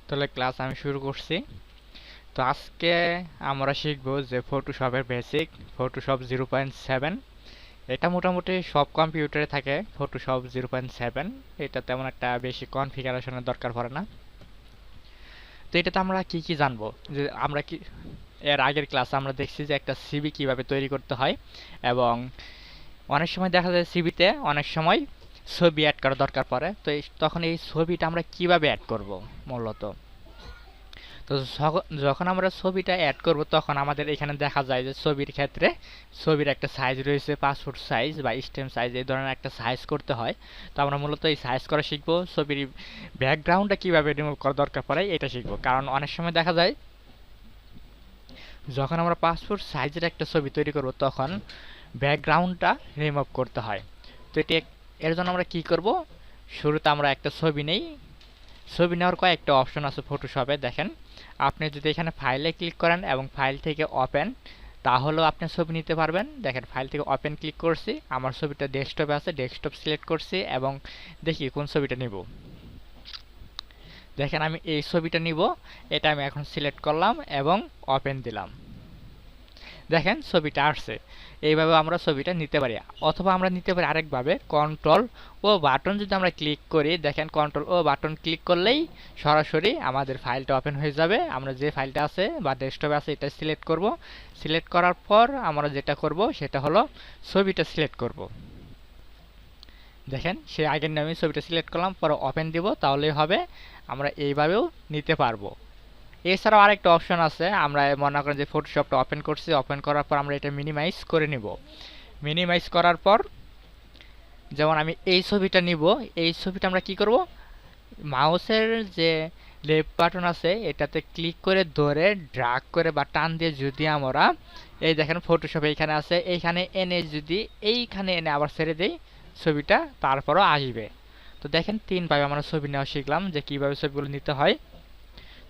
তাহলে ক্লাস আমি শুরু করছি। তো আজকে আমরা শিখব যে ফটোশপের বেসিক, ফটোশপ 0.7। এটা মোটামুটি সব কম্পিউটারে থাকে ফটোশপ 0.7। এটা তেমন একটা বেশি কনফিগারেশনের দরকার পড়ে না। তো এটাতে আমরা কি কি জানবো, যে আমরা কি এর আগের ক্লাসে আমরা দেখছি যে একটা সিভি কিভাবে তৈরি করতে হয়, এবং অনেক সময় দেখা যায় সিভিতে অনেক সময় ছবি অ্যাড করা দরকার পড়ে। তো তখন এই ছবিটা আমরা কিভাবে অ্যাড করব মূলত। তো যখন আমরা ছবিটা অ্যাড করব তখন আমাদের এখানে দেখা যায় যে ছবির ক্ষেত্রে ছবির একটা সাইজ রয়েছে, পাসপোর্ট সাইজ বা স্টেম সাইজ, এই ধরনের একটা সাইজ করতে হয়। তো আমরা মূলত এই সাইজ করা শিখব। ছবির ব্যাকগ্রাউন্ডটা কীভাবে রিমুভ করা দরকার পড়ে এটা শিখব, কারণ অনেক সময় দেখা যায় যখন আমরা পাসপোর্ট সাইজের একটা ছবি তৈরি করব তখন ব্যাকগ্রাউন্ডটা রিমুভ করতে হয়। তো এর জন্য আমরা কি করব, শুরুতে আমরা একটা ছবি নেই। ছবি নেওয়ার কয়েকটা অপশন আছে ফটোশপে। দেখেন, আপনি যদি এখানে ফাইলে ক্লিক করেন এবং ফাইল থেকে ওপেন, তাহলেও আপনি ছবি নিতে পারবেন। দেখেন, ফাইল থেকে ওপেন ক্লিক করছি, আমার ছবিটা ডেস্কটপে আছে, ডেস্কটপ সিলেক্ট করছি এবং দেখি কোন ছবিটা নিব। দেখেন, আমি এই ছবিটা নিব, এটা আমি এখন সিলেক্ট করলাম এবং ওপেন দিলাম। দেখেন ছবিটা আসছে। এইভাবে আমরা ছবিটা নিতে পারি, অথবা আমরা নিতে পারি আরেকভাবে, কন্ট্রোল ও বাটন যদি আমরা ক্লিক করি, দেখেন কন্ট্রোল ও বাটন ক্লিক করলেই সরাসরি আমাদের ফাইলটা ওপেন হয়ে যাবে। আমরা যে ফাইলটা আছে বা ডেস্কটপে আছে এটা সিলেক্ট করব। সিলেক্ট করার পর আমরা যেটা করব সেটা হলো ছবিটা সিলেক্ট করব। দেখেন, সে আগের নামে ছবিটা সিলেক্ট করলাম, পরে ওপেন দিব, তাহলেই হবে। আমরা এইভাবেও নিতে পারবো। এছাড়াও আরেকটা অপশন আছে, আমরা মনে করেন যে ফটোশপটা ওপেন করছি, ওপেন করার পর আমরা এটা মিনিমাইজ করে নিব। মিনিমাইজ করার পর যেমন আমি এই ছবিটা নিব, এই ছবিটা আমরা কি করব, মাউসের যে লেফট বাটন আছে এটাতে ক্লিক করে ধরে ড্রাগ করে বা টান দিয়ে যদি আমরা, এই দেখেন ফটোশপ এইখানে আছে, এইখানে এনে যদি এইখানে এনে আবার ছেড়ে দেই, ছবিটা তারপরও আসবে। তো দেখেন, তিনভাবে আমরা ছবি নেওয়া শিখলাম যে কীভাবে ছবিগুলো নিতে হয়।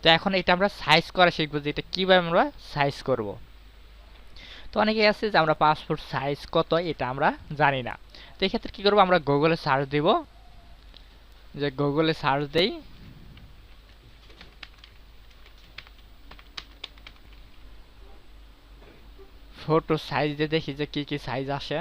তো এখন এটা আমরা সাইজ করা শিখবো, যে এটা কীভাবে আমরা সাইজ করব। তো অনেকেই আছে যে আমরা পাসপোর্ট সাইজ কত এটা আমরা জানি না। তো এক্ষেত্রে কী করবো, আমরা গুগলে সার্চ দিব, যে গুগলে সার্চ দেই, ফটো সাইজ দিয়ে দেখি যে কী কী সাইজ আসে।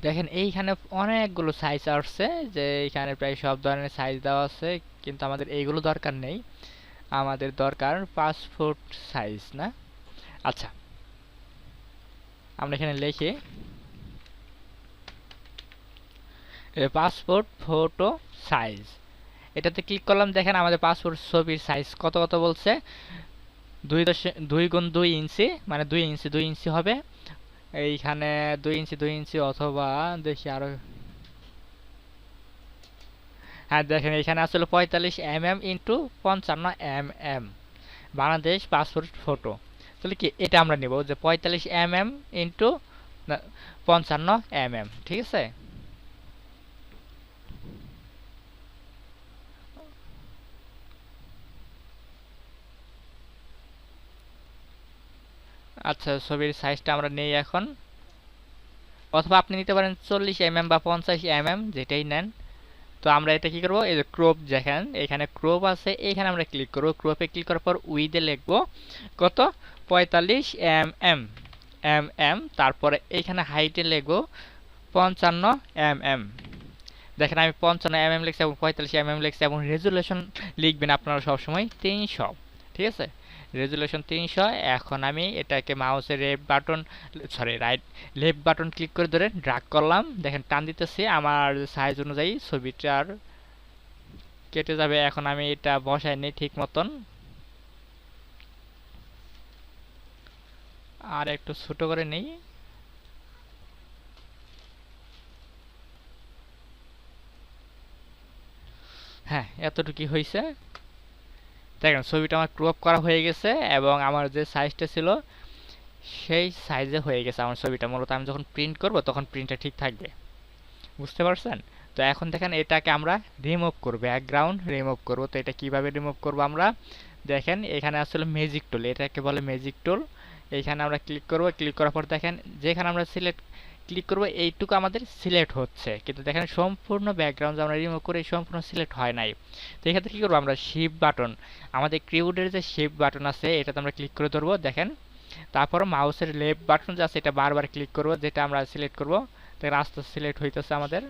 দেখেন এইখানে অনেকগুলো সাইজ আসছে, যে এইখানে প্রায় সব ধরনের সাইজ দেওয়া আছে, কিন্তু আমাদের এইগুলো দরকার নেই। আমাদের দরকার পাসপোর্ট সাইজ, না? আচ্ছা, আমরা এখানে লিখি পাসপোর্ট ফটো সাইজ, এটাতে ক্লিক করলাম। দেখেন আমাদের পাসপোর্ট ছবির সাইজ কত কত বলছে, 2.2 × 2 ইঞ্চি, মানে 2 ইঞ্চি 2 ইঞ্চি হবে। এইখানে 2 ইঞ্চি 2 ইঞ্চি, অথবা দেখি আরো, হ্যাঁ দেখেন এখানে আসলে 45 mm into 55 mm, Bangladesh passport photo. তাহলে কি এটা আমরা নিব যে 45 mm ইন্টু 55 mm, ঠিক আছে। আচ্ছা, ছবির সাইজটা আমরা নেই এখন, অথবা আপনি নিতে পারেন 40 mm বা 50 mm, যেটাই নেন। তো আমরা এটা কি করব, এই যে ক্রপ, দেখেন এখানে ক্রপ আছে, এইখানে আমরা ক্লিক করব। ক্রপে ক্লিক করার পর উইথে লিখবো কত, 45 mm, তারপরে এইখানে হাইটে লিখবো 55 mm। দেখেন আমি 55 mm লিখছি এবং 45 mm লিখছি, এবং রেজুলেশন লিখবেন আপনারা সবসময় 300, ঠিক আছে, রেজুলেশন 300। এখন আমি এটাকে মাউসের লেফট বাটন ক্লিক করে ধরে ড্রাগ করলাম, দেখেন টান দিতেছি, আমার সাইজ অনুযায়ী ছবিটার কেটে যাবে। এখন আমি এটা বসাই নিই ঠিক মতন, আর একটু ছোট করে নিই। হ্যাঁ, এতটুকুই হয়েছে। দেখেন ছবিটা আমার ক্রপ করা হয়ে গেছে, এবং আমার যে সাইজটা ছিল সেই সাইজে হয়ে গেছে আমার ছবিটা। মূলত আমি যখন প্রিন্ট করব তখন প্রিন্টটা ঠিক থাকবে, বুঝতে পারছেন। তো এখন দেখেন এটাকে আমরা রিমুভ করব, ব্যাকগ্রাউন্ড রিমুভ করব। তো এটা কিভাবে রিমুভ করব আমরা, দেখেন এখানে আসলে ম্যাজিক টুল, এটাকে বলে ম্যাজিক টুল। এইখানে আমরা ক্লিক করব, ক্লিক করার পর দেখেন যেখানে আমরা সিলেক্ট ক্লিক করব এইটুকু আমাদের সিলেক্ট হচ্ছে, কিন্তু দেখেন সম্পূর্ণ ব্যাকগ্রাউন্ড আমরা রিমুভ করে সম্পূর্ণ সিলেক্ট হয় নাই। তো এক্ষেত্রে কী করবো, আমরা শিফট বাটন, আমাদের কিবোর্ডের যে শিফট বাটন আছে এটাতে আমরা ক্লিক করে ধরবো দেখেন, তারপর মাউসের লেফট বাটন যে আছে এটা বারবার ক্লিক করব, যেটা আমরা সিলেক্ট করব দেখেন আস্তে আস্তে সিলেক্ট হইতেছে আমাদের।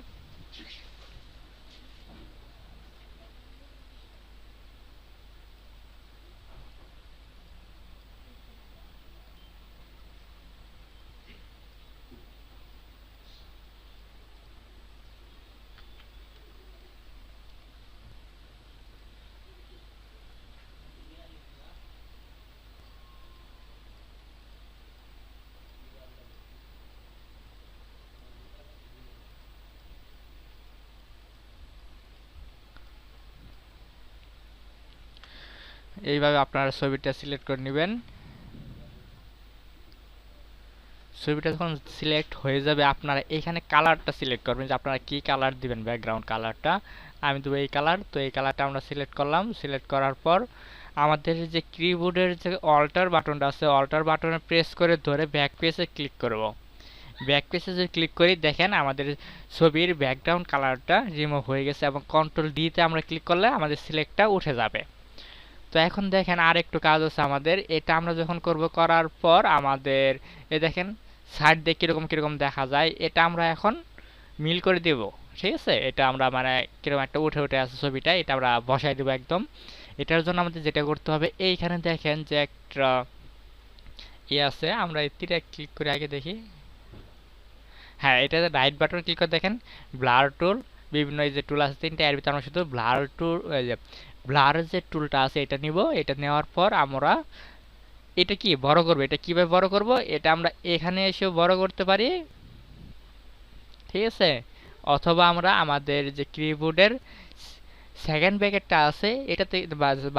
এইভাবে আপনারা ছবিটা সিলেক্ট করে নেবেন। ছবিটা যখন সিলেক্ট হয়ে যাবে আপনারা এইখানে কালারটা সিলেক্ট করবেন যে আপনারা কি কালার দিবেন, ব্যাকগ্রাউন্ড কালারটা আমি দেবো এই কালার। তো এই কালারটা আমরা সিলেক্ট করলাম, সিলেক্ট করার পর আমাদের যে কিবোর্ডের যে অল্টার বাটনটা আছে অল্টার বাটনে প্রেস করে ধরে ব্যাক পেজে ক্লিক করব। ব্যাক পেজে যদি ক্লিক করি দেখেন আমাদের ছবির ব্যাকগ্রাউন্ড কালারটা রিমুভ হয়ে গেছে, এবং কন্ট্রোল ডিতে আমরা ক্লিক করলে আমাদের সিলেক্টটা উঠে যাবে। তো এখন দেখেন আর একটু কাজ আছে আমাদের, এটা আমরা যখন করব করার পর আমাদের এ দেখেন সাইড দিয়ে কীরকম কীরকম দেখা যায়, এটা আমরা এখন মিল করে দেব। ঠিক আছে, এটা আমরা মানে কীরকম একটা উঠে উঠে আছে ছবিটা, এটা আমরা বসাই দেবো একদম। এটার জন্য আমাদের যেটা করতে হবে এইখানে দেখেন যে একটা আছে, আমরা এই তীরে ক্লিক করে আগে দেখি। হ্যাঁ, এটাতে রাইট বাটন ক্লিক করে দেখেন ব্লার টুল, বিভিন্ন এই যে টুল আছে তিনটা, এর ভিতরে আমরা শুধু ব্লার টুল যে ব্লারের যে টুলটা আছে এটা নিব। এটা নেওয়ার পর আমরা এটা কি বড় করব, এটা কিভাবে বড় করব, এটা আমরা এখানে এসেও বড় করতে পারি। ঠিক আছে, অথবা আমরা আমাদের যে কিবোর্ডের সেকেন্ড ব্র্যাকেটটা আছে এটাতে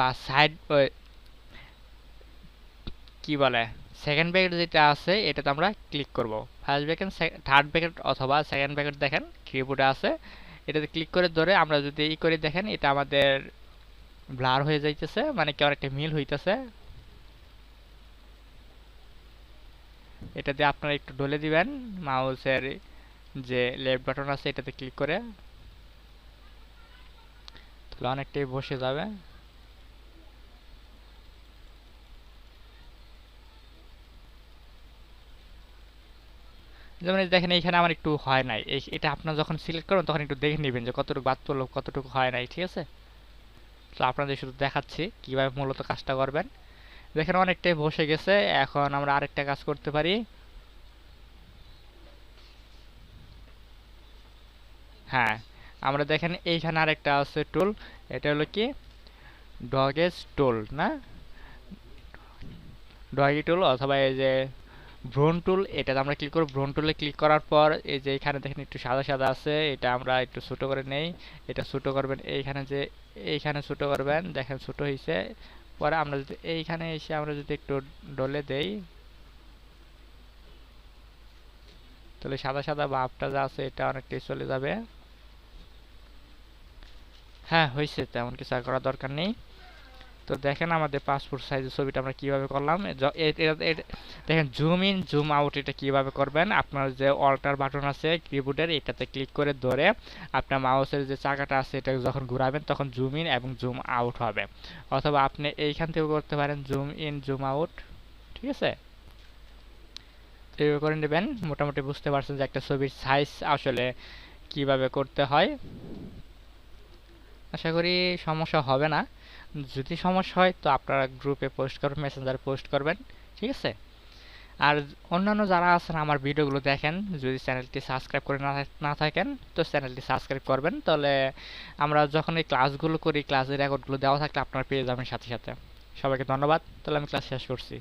বা সাইড কি বলে সেকেন্ড ব্র্যাকেট যেটা আছে এটাতে আমরা ক্লিক করব। ফার্স্ট ব্র্যাকেট, থার্ড ব্র্যাকেট অথবা সেকেন্ড ব্র্যাকেট দেখেন কিবোর্ডে আছে, এটাতে ক্লিক করে ধরে আমরা যদি ই করে দেখেন এটা আমাদের ব্লার হয়ে যাইতেছে, মানে কেমন একটা মিল হইতেছে। এটা দিয়ে আপনারা একটু ডলে দিবেন মাউসের যে লেফট বাটন আছে এটাতে ক্লিক করে, তাহলে অনেকটাই বসে যাবে। যেমন দেখেন এইখানে আমার একটু হয় নাই, এটা আপনারা যখন সিলেক্ট করবেন তখন একটু দেখে নেবেন যে কতটুকু বাদ পড়লো কতটুকু হয় নাই। ঠিক আছে, তো আপনাদের শুধু দেখাচ্ছি কিভাবে মূলত কাজটা করবেন। দেখেন অনেকটাই বসে গেছে, এখন আমরা আরেকটা কাজ করতে পারি। হ্যাঁ, আমরা দেখেন এইখানে আরেকটা আছে টুল, এটা হলো কি ডগেজ টুল না, ডগি টুল অথবা এই যে ব্রোন টুল, এটাতে আমরা ক্লিক করব। ব্রোন টুলে ক্লিক করার পর এই যে এখানে দেখেন একটু সাদা সাদা আছে, এটা আমরা একটু ছোট করে নেই। এটা ছোট করবেন, এইখানে যে এইখানে ছোট করবেন, দেখেন ছোট হয়েছে। পরে আমরা যদি এইখানে এসে আমরা যদি একটু ডলে দেই তাহলে সাদা সাদা ভাবটা যা আছে এটা অনেকটাই চলে যাবে। হ্যাঁ হয়েছে, তেমন কিছু আর করার দরকার নেই। তো দেখেন আমাদের পাসপোর্ট সাইজের ছবিটা আমরা কিভাবে করলাম। দেখেন জুম ইন জুম আউট এটা কিভাবে করবেন, আপনার যে অল্টার বাটন আছে কিবোর্ডের এটাতে ক্লিক করে ধরে আপনার মাউসের যে চাকাটা আছে এটা যখন ঘোরাবেন তখন জুম ইন এবং জুম আউট হবে, অথবা আপনি এইখান থেকে করতে পারেন জুম ইন জুম আউট। ঠিক আছে, এইভাবে করে নেবেন। মোটামুটি বুঝতে পারছেন যে একটা ছবির সাইজ আসলে কিভাবে করতে হয়। আশা করি সমস্যা হবে না। যদি সমস্যা হয় তো আপনারা গ্রুপে পোস্ট করবেন, মেসেঞ্জারে পোস্ট করবেন। ঠিক আছে, আর অন্যান্য যারা আছেন আমার ভিডিওগুলো দেখেন, যদি চ্যানেলটি সাবস্ক্রাইব করে না থাকেন তো চ্যানেলটি সাবস্ক্রাইব করবেন, তাহলে আমরা যখন এই ক্লাসগুলো করি ক্লাসের রেকর্ডগুলো দেওয়া থাকলে আপনারা পেয়ে যাবেন সাথে সাথে। সবাইকে ধন্যবাদ, তাহলে আমি ক্লাস শেষ করছি।